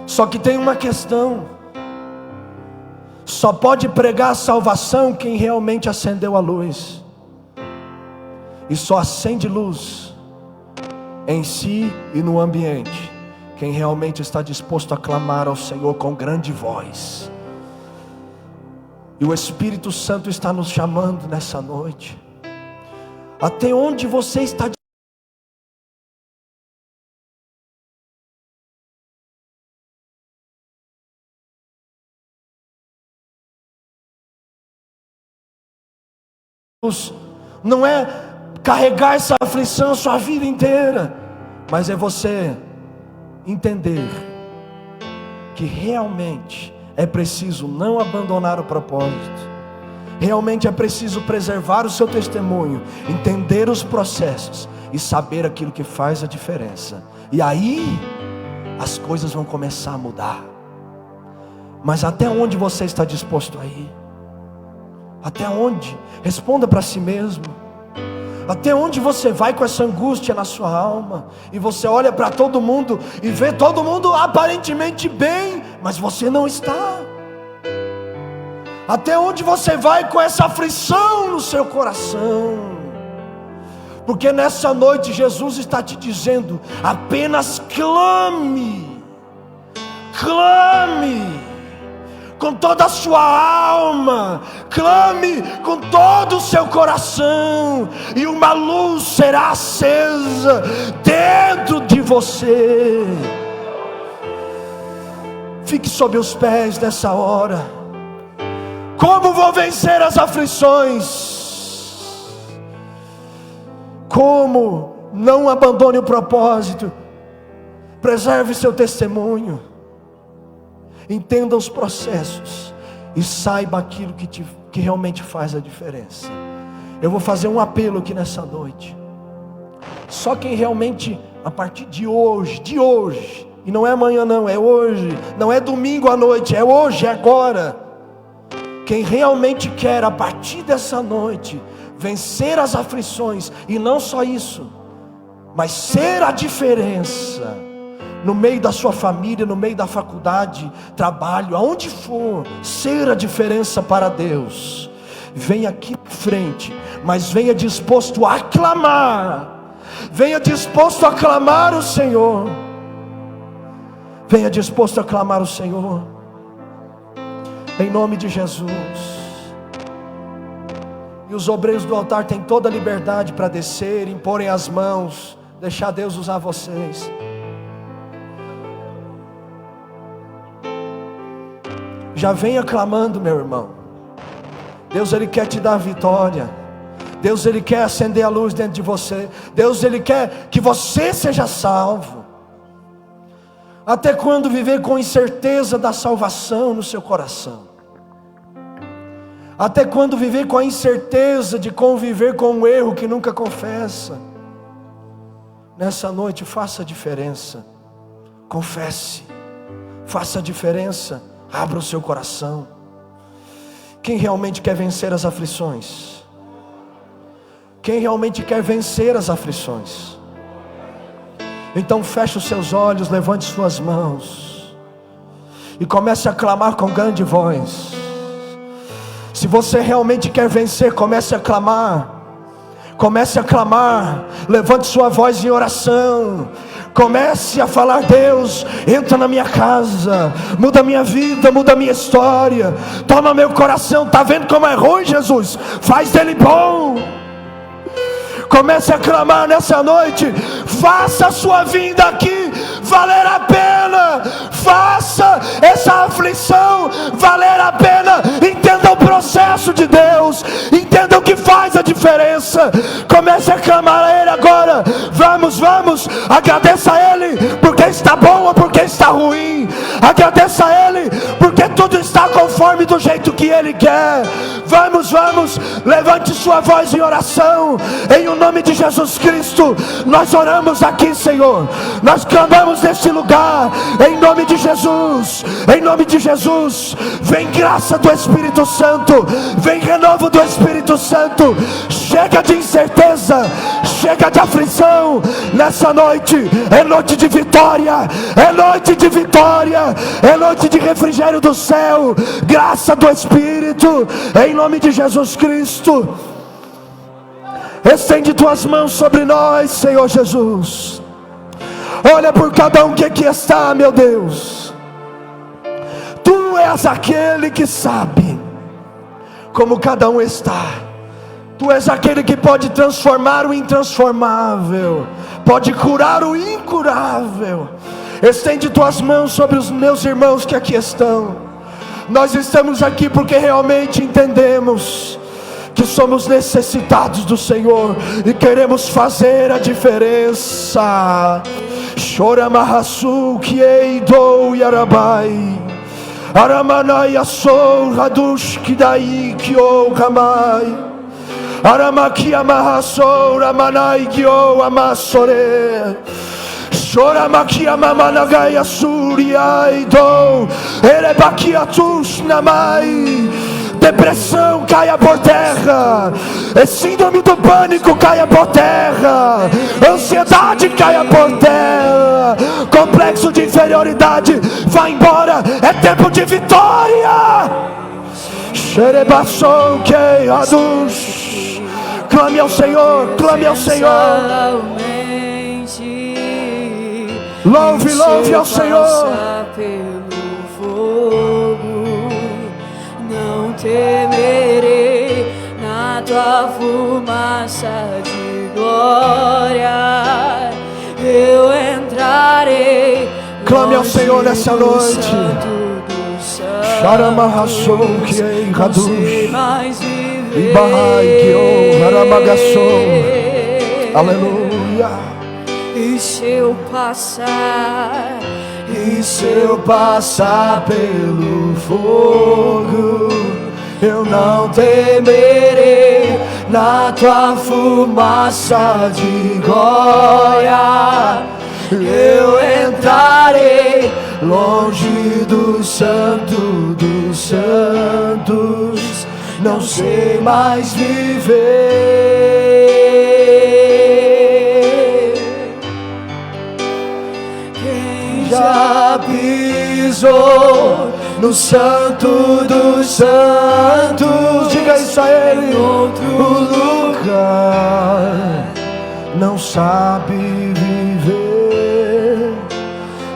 Só que tem uma questão: só pode pregar a salvação quem realmente acendeu a luz, e só acende luz em si e no ambiente quem realmente está disposto a clamar ao Senhor com grande voz. E o Espírito Santo está nos chamando nessa noite. Até onde você está não é carregar essa aflição sua vida inteira, mas é você entender que realmente é preciso não abandonar o propósito, realmente é preciso preservar o seu testemunho, entender os processos e saber aquilo que faz a diferença. E aí as coisas vão começar a mudar. Mas até onde você está disposto a ir? Até onde? Responda para si mesmo. Até onde você vai com essa angústia na sua alma? E você olha para todo mundo e vê todo mundo aparentemente bem, mas você não está. Até onde você vai com essa aflição no seu coração? Porque nessa noite Jesus está te dizendo: apenas clame, clame com toda a sua alma, clame com todo o seu coração, e uma luz será acesa dentro de você. Fique sob os pés nessa hora. Como vou vencer as aflições? Como? Não abandone o propósito, preserve seu testemunho, entenda os processos e saiba aquilo que realmente faz a diferença. Eu vou fazer um apelo aqui nessa noite. Só quem realmente, a partir de hoje, e não é amanhã não, é hoje, não é domingo à noite, é hoje, é agora. Quem realmente quer, a partir dessa noite, vencer as aflições, e não só isso, mas ser a diferença no meio da sua família, no meio da faculdade, trabalho, aonde for, ser a diferença para Deus, venha aqui na frente, mas venha disposto a clamar, venha disposto a clamar o Senhor, venha disposto a clamar o Senhor, em nome de Jesus. E os obreiros do altar têm toda a liberdade para descer, imporem as mãos, deixar Deus usar vocês. Já venha clamando, meu irmão. Deus, Ele quer te dar vitória. Deus, Ele quer acender a luz dentro de você. Deus, Ele quer que você seja salvo. Até quando viver com incerteza da salvação no seu coração? Até quando viver com a incerteza de conviver com um erro que nunca confessa? Nessa noite, faça a diferença. Confesse. Faça a diferença. Abra o seu coração. Quem realmente quer vencer as aflições? Quem realmente quer vencer as aflições? Então feche os seus olhos, levante suas mãos e comece a clamar com grande voz. Se você realmente quer vencer, comece a clamar. Comece a clamar, levante sua voz em oração. Comece a falar: Deus, entra na minha casa, muda a minha vida, muda a minha história, toma meu coração. Está vendo como é ruim, Jesus? Faz dele bom. Comece a clamar nessa noite. Faça a sua vinda aqui valer a pena. Faça essa aflição valer a pena. Entenda o processo de Deus. Entenda o que faz a diferença. Comece a clamar a Ele agora. Vamos, vamos. Agradeça a Ele porque está bom ou porque está ruim. Agradeça a Ele porque tudo está conforme do jeito que Ele quer. Vamos, vamos. Levante sua voz em oração. Em o nome de Jesus Cristo, nós oramos aqui, Senhor. Nós clamamos neste lugar, em nome de Jesus. Em nome de Jesus, vem graça do Espírito Santo, vem renovo do Espírito Santo. Chega de incerteza, chega de aflição. Nessa noite, é noite de vitória, é noite de vitória, é noite de refrigério do céu, graça do Espírito, em nome de Jesus Cristo. Estende tuas mãos sobre nós, Senhor Jesus. Olha por cada um que aqui está, meu Deus. Tu és aquele que sabe como cada um está. Tu és aquele que pode transformar o intransformável, pode curar o incurável. Estende tuas mãos sobre os meus irmãos que aqui estão. Nós estamos aqui porque realmente entendemos que somos necessitados do Senhor e queremos fazer a diferença. Choramarrasu kieido yarabai aramanai asou radush kidai kio kamai aramaki amarrassou ramanai kio amassore choramaki amamanagai asuriai do erebaki atush namai. Depressão caia por terra, síndrome do pânico caia por terra, ansiedade caia por terra, complexo de inferioridade vai embora, é tempo de vitória. Clame ao Senhor, clame ao Senhor. Louve, louve ao Senhor. Temerei na tua fumaça de glória, eu entrarei. Clame ao Senhor nessa noite. Charamarrassou que é Radush Ibahai que o Haramagassou. Aleluia. E se eu passar, e se eu passar pelo fogo, eu não temerei. Na tua fumaça de glória, eu entrarei longe do santo dos santos. Não sei mais viver. Quem já pisou no santo dos santos, diga isso a Ele, em outro lugar, não sabe viver.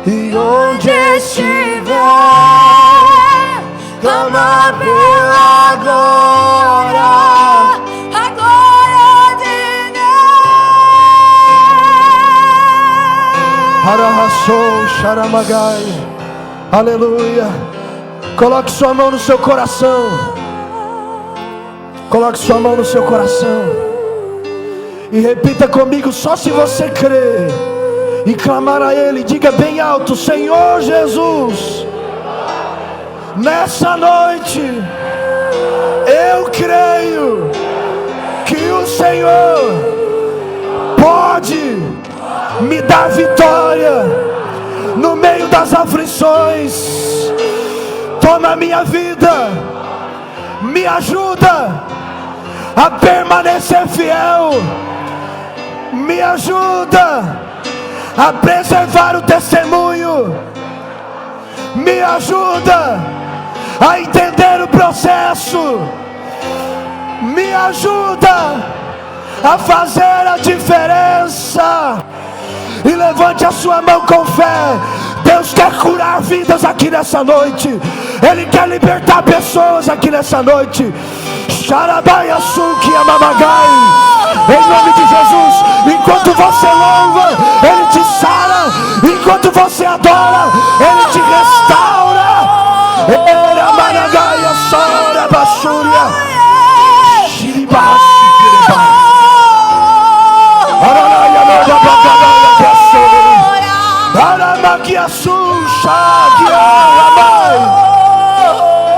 E onde estiver, clama pela glória, a glória de Deus. Harahassou, Sharamagai. Aleluia. Coloque sua mão no seu coração. Coloque sua mão no seu coração e repita comigo, só se você crer e clamar a Ele. Diga bem alto: Senhor Jesus, nessa noite eu creio que o Senhor pode me dar vitória no meio das aflições. Toma a minha vida, me ajuda a permanecer fiel, me ajuda a preservar o testemunho. Me ajuda a entender o processo. Me ajuda a fazer a diferença. E levante a sua mão com fé. Deus quer curar vidas aqui nessa noite. Ele quer libertar pessoas aqui nessa noite. Xarabaia suki amamagai. Em nome de Jesus. Enquanto você louva, Ele te sara. Enquanto você adora, Ele te restaura. Ele amanagaia sora basúria. Shiribashi kireba. Aranaia no babagaia que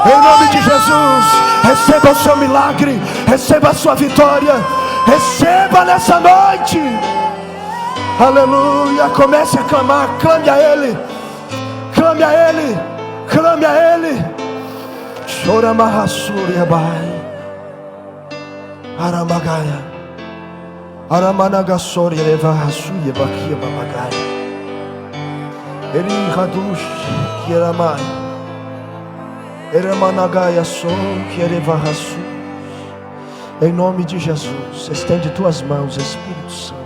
em nome de Jesus, receba o seu milagre, receba a sua vitória, receba nessa noite. Aleluia. Comece a clamar, clame a Ele, clame a Ele, clame a Ele. Chora Mahasúria Bai Aramagaia Aramanagasoria Levahasuia Bakia Babagaia Eri Hadush Kieramai Eramanagaia Sou Kierevahasu. Em nome de Jesus, estende tuas mãos, Espírito Santo.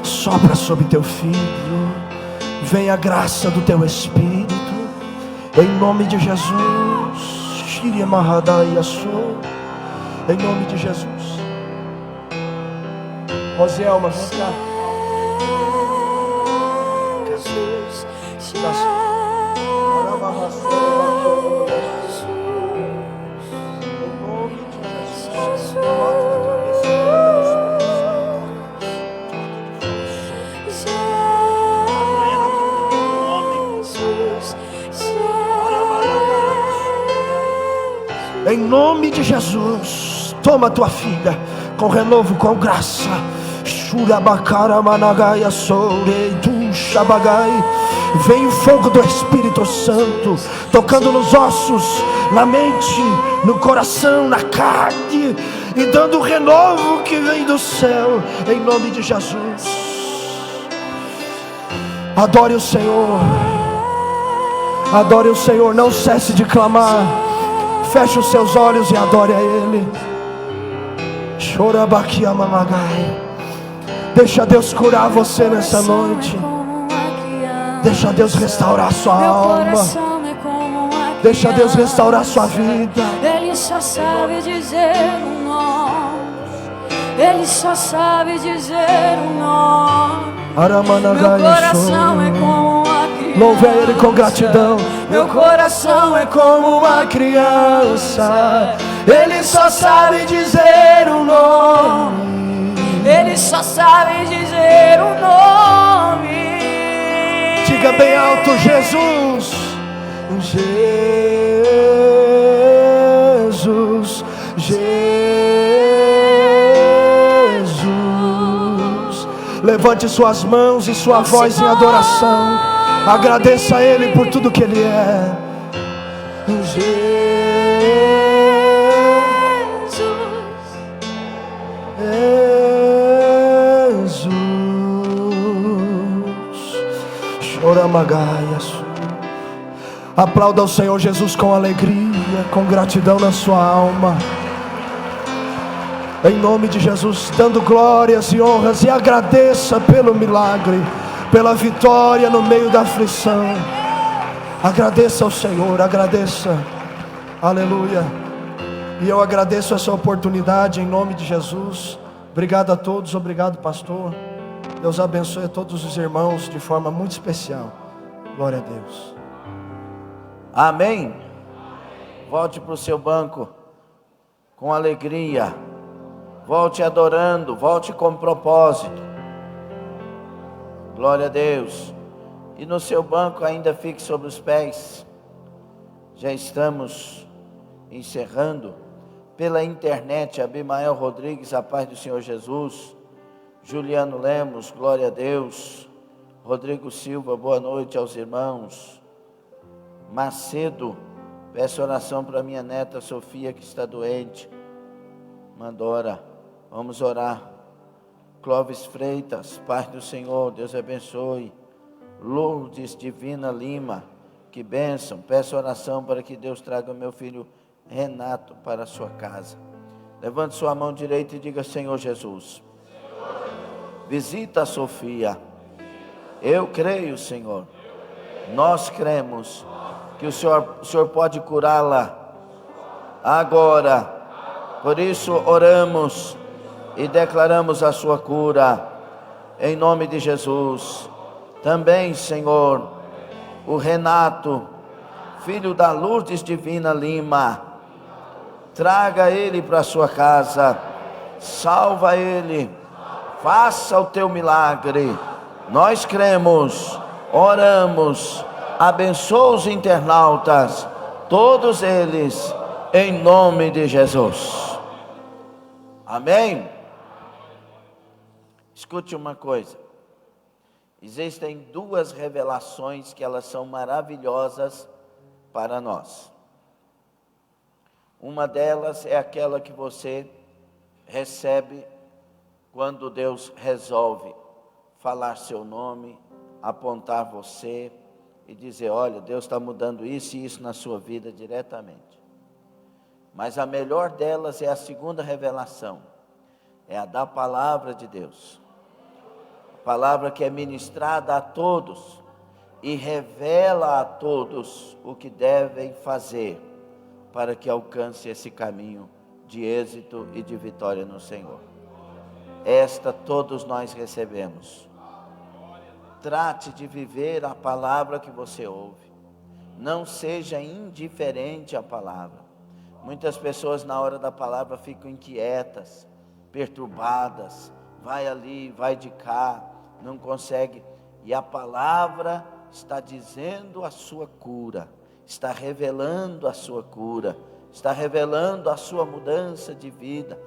Sopra sobre teu filho. Vem a graça do teu Espírito. Em nome de Jesus. Shiria Mahadaya Sou. Em nome de Jesus. Rosielma, vem cá. Em nome de Jesus, toma tua filha com renovo, com graça. Shurabakara managaia sourei tu shabagai. Vem o fogo do Espírito Santo, tocando nos ossos, na mente, no coração, na carne, e dando o renovo que vem do céu. Em nome de Jesus. Adore o Senhor. Adore o Senhor, não cesse de clamar. Feche os seus olhos e adore a Ele. Chorabaquia mamagai. Deixa Deus curar você nessa noite. Deixa Deus restaurar sua alma. Deixa Deus restaurar sua vida. Ele só sabe dizer o nome. Ele só sabe dizer o nome. Meu coração é como uma criança. Louve a Ele com gratidão. Meu coração é como uma criança. Ele só sabe dizer o nome. Ele só sabe dizer o nome. Diga bem alto: Jesus. Jesus. Jesus. Levante suas mãos e sua voz em adoração. Agradeça a Ele por tudo que Ele é. Jesus. Aplauda o Senhor Jesus com alegria, com gratidão na sua alma. Em nome de Jesus, dando glórias e honras, e agradeça pelo milagre, pela vitória no meio da aflição. Agradeça ao Senhor, agradeça. Aleluia. E eu agradeço essa oportunidade em nome de Jesus. Obrigado a todos, obrigado pastor. Deus abençoe a todos os irmãos de forma muito especial. Glória a Deus. Amém. Volte para o seu banco com alegria. Volte adorando, volte com propósito. Glória a Deus. E no seu banco ainda fique sobre os pés. Já estamos encerrando. Pela internet, Abimael Rodrigues, a paz do Senhor Jesus. Juliano Lemos, glória a Deus. Rodrigo Silva, boa noite aos irmãos. Macedo, peço oração para minha neta Sofia, que está doente. Mandora, vamos orar. Clóvis Freitas, paz do Senhor, Deus abençoe. Lourdes Divina Lima, que bênção. Peço oração para que Deus traga o meu filho Renato para a sua casa. Levante sua mão direita e diga: Senhor Jesus, visita a Sofia. Eu creio, Senhor. Nós cremos que o Senhor pode curá-la agora. Por isso oramos e declaramos a sua cura, em nome de Jesus. Também, Senhor, o Renato, filho da Lourdes Divina Lima, traga ele para a sua casa, salva ele, faça o teu milagre. Nós cremos, oramos, abençoa os internautas, todos eles, em nome de Jesus. Amém? Escute uma coisa. Existem duas revelações que elas são maravilhosas para nós. Uma delas é aquela que você recebe quando Deus resolve falar seu nome, apontar você e dizer: olha, Deus está mudando isso e isso na sua vida diretamente. Mas a melhor delas é a segunda revelação, é a da palavra de Deus. Palavra que é ministrada a todos e revela a todos o que devem fazer para que alcance esse caminho de êxito e de vitória no Senhor. Esta todos nós recebemos. Trate de viver a palavra que você ouve. Não seja indiferente à palavra. Muitas pessoas na hora da palavra ficam inquietas, perturbadas, vai ali, vai de cá, não consegue. E a palavra está dizendo a sua cura, está revelando a sua cura, está revelando a sua mudança de vida,